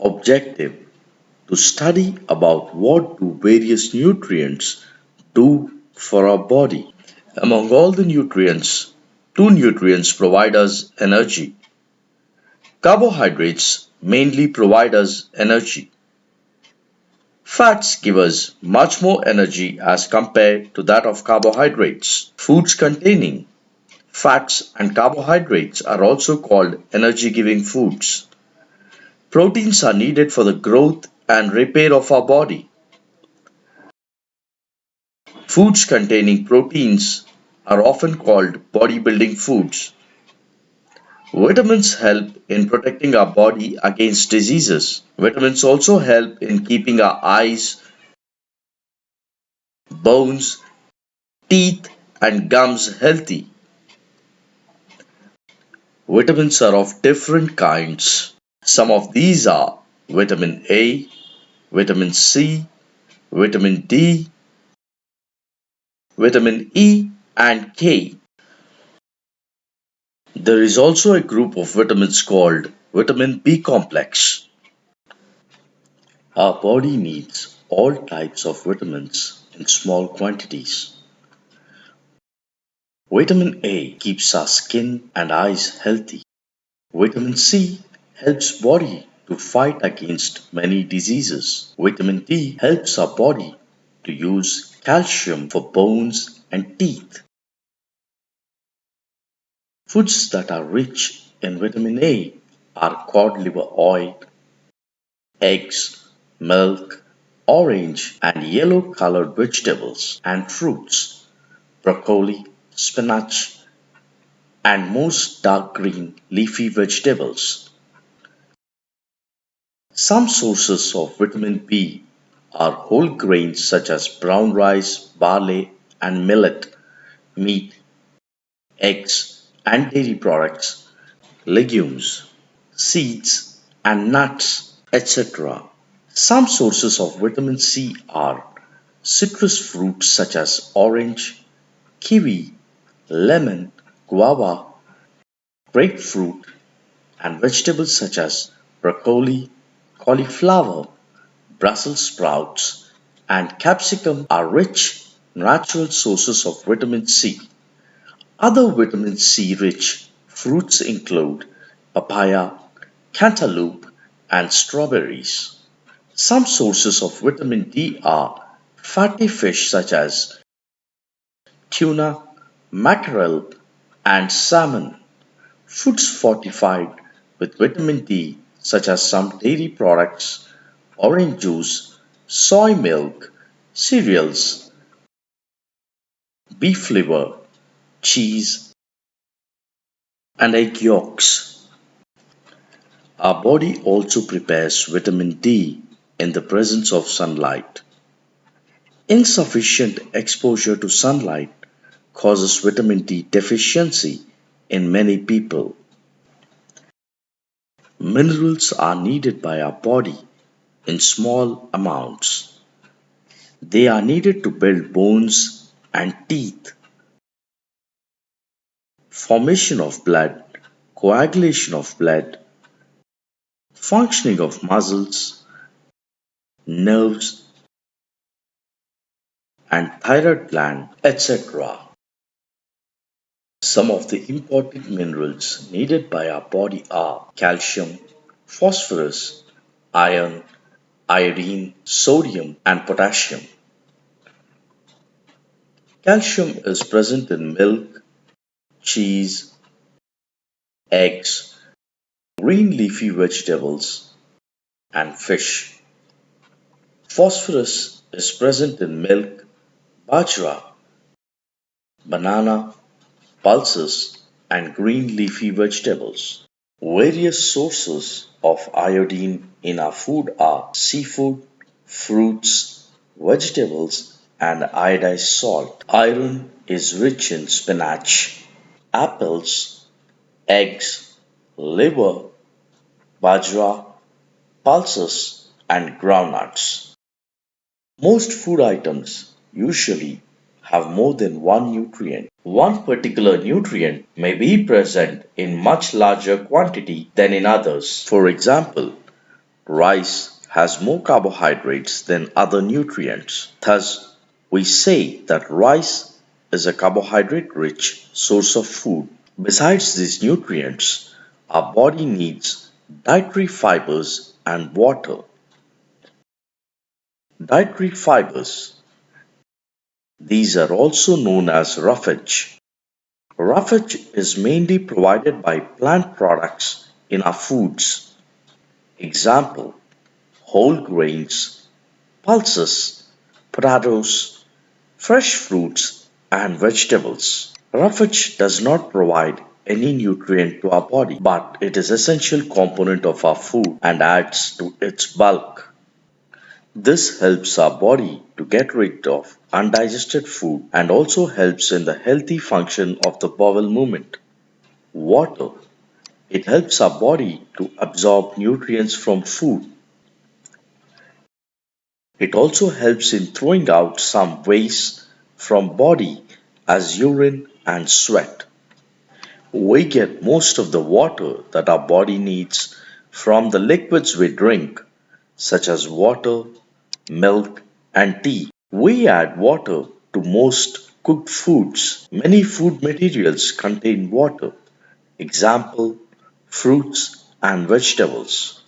objective to study about what do various nutrients do for our body. Among all the nutrients, two nutrients provide us energy. Carbohydrates mainly provide us energy. Fats give us much more energy as compared to that of carbohydrates. Foods containing fats and carbohydrates are also called energy giving foods. Proteins are needed for the growth and repair of our body. Foods containing proteins are often called bodybuilding foods. Vitamins help in protecting our body against diseases. Vitamins also help in keeping our eyes, bones, teeth, and gums healthy. Vitamins are of different kinds. Some of these are vitamin A, vitamin C, vitamin D, vitamin E, and K. There is also a group of vitamins called vitamin B complex. Our body needs all types of vitamins in small quantities. Vitamin A keeps our skin and eyes healthy. Vitamin C helps body to fight against many diseases. Vitamin D helps our body to use calcium for bones and teeth. Foods that are rich in vitamin A are cod liver oil, eggs, milk, orange and yellow colored vegetables and fruits, broccoli, spinach, and most dark green leafy vegetables. Some sources of vitamin B are whole grains such as brown rice, barley, and millet, meat, eggs, and dairy products, legumes, seeds, and nuts, etc. Some sources of vitamin C are citrus fruits such as orange, kiwi, lemon, guava, grapefruit, and vegetables such as broccoli, cauliflower, Brussels sprouts, and capsicum are rich natural sources of vitamin C. Other vitamin C rich fruits include papaya, cantaloupe, and strawberries. Some sources of vitamin D are fatty fish such as tuna, mackerel, and salmon. Foods fortified with vitamin D, such as some dairy products, orange juice, soy milk, cereals, beef liver, cheese, and egg yolks. Our body also prepares vitamin D in the presence of sunlight. Insufficient exposure to sunlight causes vitamin D deficiency in many people. Minerals are needed by our body in small amounts. They are needed to build bones and teeth, formation of blood, coagulation of blood, functioning of muscles, nerves, and thyroid gland, etc. Some of the important minerals needed by our body are calcium, phosphorus, iron, iodine, sodium, and potassium. Calcium is present in milk, cheese, eggs, green leafy vegetables, and fish. Phosphorus is present in milk, bajra, banana, pulses, and green leafy vegetables. Various sources of iodine in our food are seafood, fruits, vegetables, and iodized salt. Iron is rich in spinach, apples, eggs, liver, bajra, pulses, and groundnuts. Most food items usually have more than one nutrient. One particular nutrient may be present in much larger quantity than in others. For example, Rice has more carbohydrates than other nutrients. Thus, we say that rice is a carbohydrate rich source of food. Besides these nutrients, our body needs dietary fibers and water. Dietary fibers, these are also known as roughage. Roughage is mainly provided by plant products in our foods. Example, whole grains, pulses, potatoes, fresh fruits, and vegetables. Roughage does not provide any nutrient to our body, but it is essential component of our food and adds to its bulk. This helps our body to get rid of undigested food and also helps in the healthy function of the bowel movement. Water. It helps our body to absorb nutrients from food. It also helps in throwing out some waste from body as urine and sweat. We get most of the water that our body needs from the liquids we drink, such as water, milk, and tea. We add water to most cooked foods. Many food materials contain water. Example, fruits and vegetables.